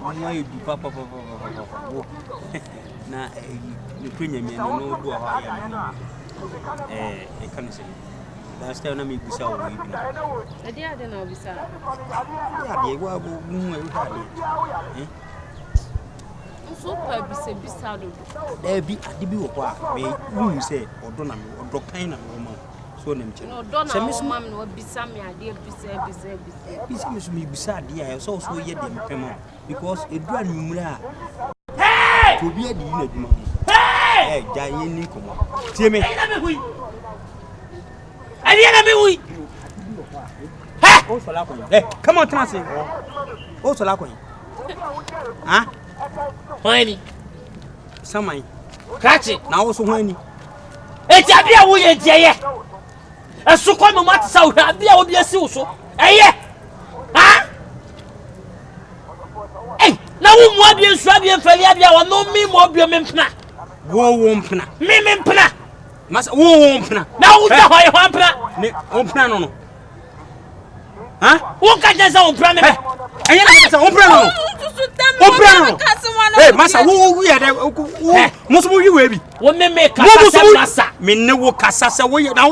Why do papa na the premium no do can say last time I make this out. I didn't know this. So beside there be at the Biwa, may say, or Donna or Doctrine and woman. So, no, Donna, Miss Mamma would be some idea beside me beside the I also yet them payment because it ran Mura to be a dinner. Hey, Giant Nico. See me. I didn't Hey, come on, Tancy. Also, Lacoin. Huh? Whiny. Some catch it now, also whiny. It's a dear way, Jay. A so come what so happy I will be a social. Eh, huh? Hey, now what do you Swabian Falia or no me Mobiem and Pna? Wompna, Mim Pna, Must Wompna. Now, Ompna, no. Huh? Who can just own Pran? I am Ompra. Hey, Massa, who we are most of you, baby. What may make Massa? Me no Cassasa way now.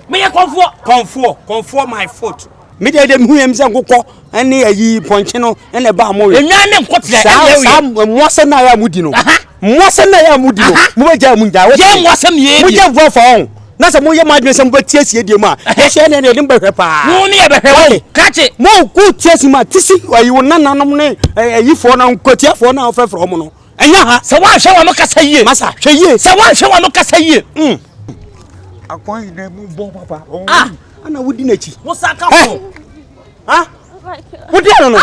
May I conform my foot. Midday them who himself go and near ye Ponchino and a barmo. And I what's that? Wasn't I Mudino? Wasn't I Mudino? Mujamunda, wasn't ye? We have rough on. Nasa mo ye madwe sem ba tiesie die ma e hye ne ne ba hwepa wo ne ye ba hwe catch it mo ku tiesie ma tisi ayi wo nananom ne ayifo na nkotiafo na ofefro mo no enya ha se wa hwe wa no kasa yie masa hwe yie se wa hwe wa no kasa yie akwan ne mo bo papa ana wudi na chi wo saka fo ha wudi ano no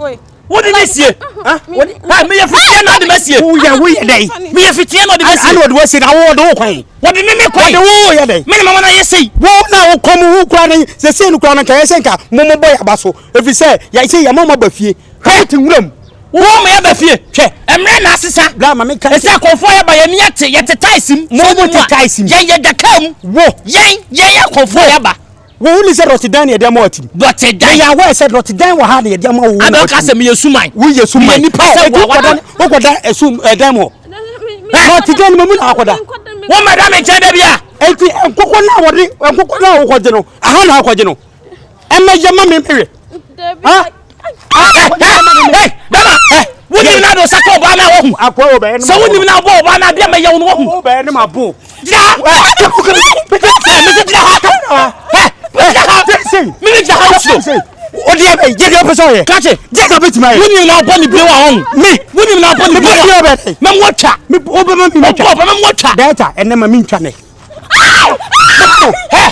oi what did I say? Huh? Me a fitian on the messier. Oh, yeah, we a day. Me a fitian on the messier. I would say, I won't do. What did me quite the war a day? Minimum, I say, well, now come who crying the same crown and Kayasenka, Momo Boy Abasso. If you say, I say, your mamma Buffy, hating room. Who may have a fear? And ran as a Blama make a circle fire by a yet a Tyson, more Tyson, yet the come, whoa, yay, fire. Who is a Rotterdam near Demoti? But they are where said Rotterdam were hardly a demo. I don't cast me a summon. We assume any person what would I assume a demo? Rotterdam, Aquada. What madame Chadabia? And Coconut, what you know? I don't know what you know. And my mammy period. Hey, what do you know? Sako Bana, so when you now go, Bana, be my own woman, bear my boo. Minute house. What do you get your sorry? Catch it. Get a bit my. When you now bunny blow on me. When you now bunny blow. Mem water. Me open water. Data and then my mean channel.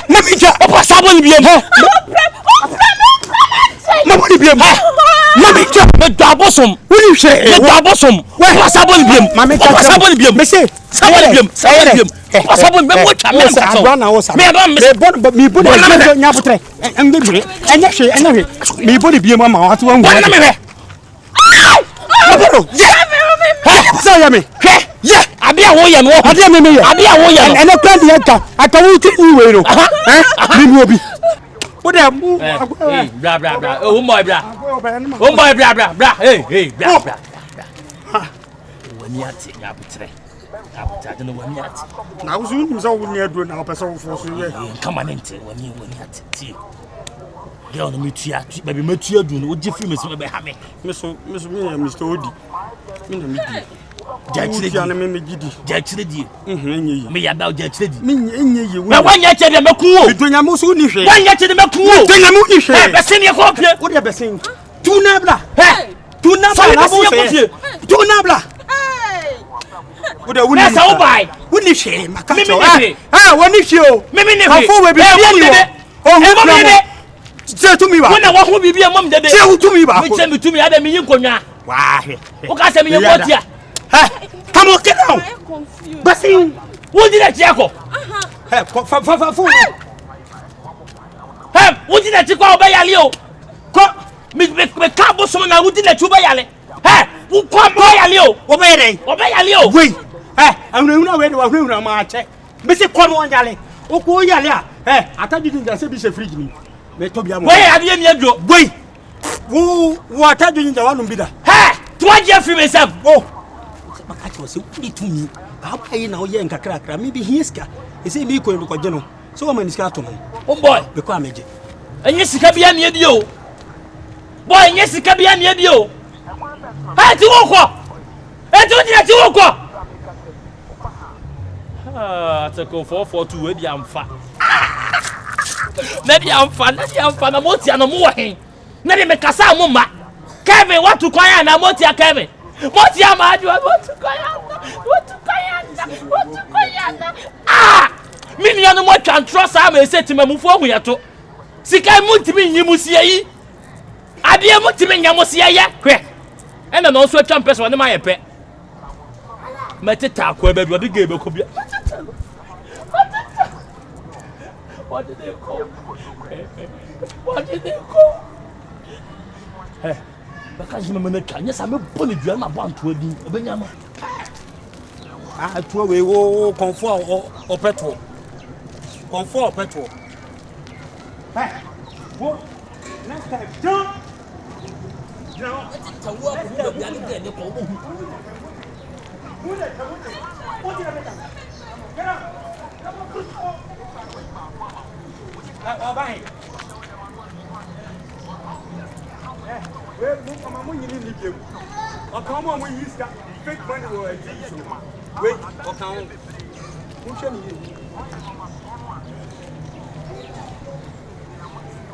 Let me just open someone be here. Nobody be here. Let me just the doublesome. What do you say? The doublesome. Where someone be here? Mamma, someone be here. Me say, someone be here. Someone be watch me. But me put and me body be mamma. What one me? Sorry, me. Yeah, I be a way and walk. I be a way and a plenty of I can take you. Me will be. What a move. Blah, blah, blah. Oh, my blah. Oh, my blah, blah, blah. Hey, blah, blah. When you are taking up today. I don't know when you're at. Now, soon as I will near doing our person for come on into when you at tea. Girl, the Mutia, maybe Mutia do what you feel, Mr. Hammy. Mr. Odi. Judge and me giddy. Judge lady. Me about judge lady. Me, you. When you tell them a cool, between a musu, when you tell them a cool, then I'm only sure. The senior copy. What have I seen? Two nabla. Hey, two nabla. Two nabla. Would I wouldn't so buy? Wouldn't you shame? Ah, when is you? Maybe how far will be oh, say to me, when I want to be a mum, that say to me, but send me to me, I don't mean you go now. Why? What can I what here? Come on, get out. But see, what did I jackal? What did I take out by Alio? Me cabo someone I wouldn't let you buy Ale. Hey, who come by Alio? Obey Alio. Wait. I'm not ready to my check. Mr. Cornwall Yale. Oh, Yale. Hey, I thought you didn't say be free me. Me to bia mo. Why ade mi adwo? Boy. Wo ataju nja wanu bida. Hey, to age free myself. Oh. Makati wo se wudi tumi. Ba yi na wo ye nkakrakra. Me bi hieska. E se mi ko ndo ko je no. So wo maniska to no. Oh boy. Be ko ameje. Enye sika bia ne adi o. Boy, enye sika bia ne adi o. Hey, ti wo ko. Hey, ti wo ko. Ah, take 442 we di amfa. Na di amfa na motia no mo hen. Na di me kasa mo ma. Kevin, what to kwaya na motia Kevin. Motia ma adu what to kwaya. Ah! Me nua no mo twan trust am e se timamufo hu yeto. Sika mu ntimi nyimusie yi. Ade mu ntimi nyamusie ye. Hwe. Ena no so atwa mpese woni ma ye pe. Meteta akwa ba bi odi ge be ko bia. What did they call? What did they call? Hey, because you remember can yes, I'm a bully, you are my one to be a Benjamin. Ah, to we go comfort or petrol. Comfort or petrol. Hey, what? Next time, jump! Now, it's a work of the get up! Bye. Wait, look, I'm going to leave you. I'll come on when you got fake money or a wait, I'll count. Who's